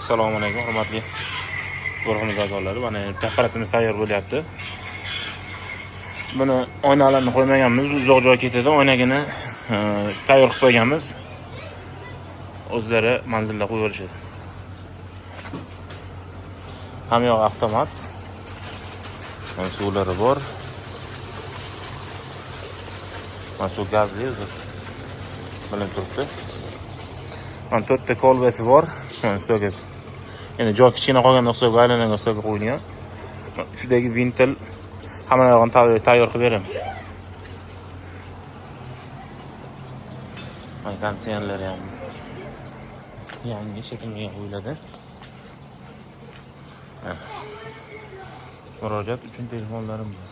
Assalomu alaykum, hurmatli guruhimiz a'zolari. Mana apparatimiz tayyor bo'lyapti. Buni oynalarni qo'ymaganmiz, uzoq joy ketadi. Oynagini tayyor qilib qo'yganmiz. O'zlari manzilda qo'yib berishadi. Hamyoq avtomat. Mana suvlari bor. Mana suv gazli o'zi. Bilinib turibdi. Mana 4 ta kolbasi bor. Mana stogasi. Yana joy kichkina qolganda hisobga aylangan hisobga qo'yilgan. Shudagi vintel hamma narsani tayyor qilib beramiz. Mana konditsionerlar ham yangi shekilga qo'yiladi. Murojaat uchun telefonlarimiz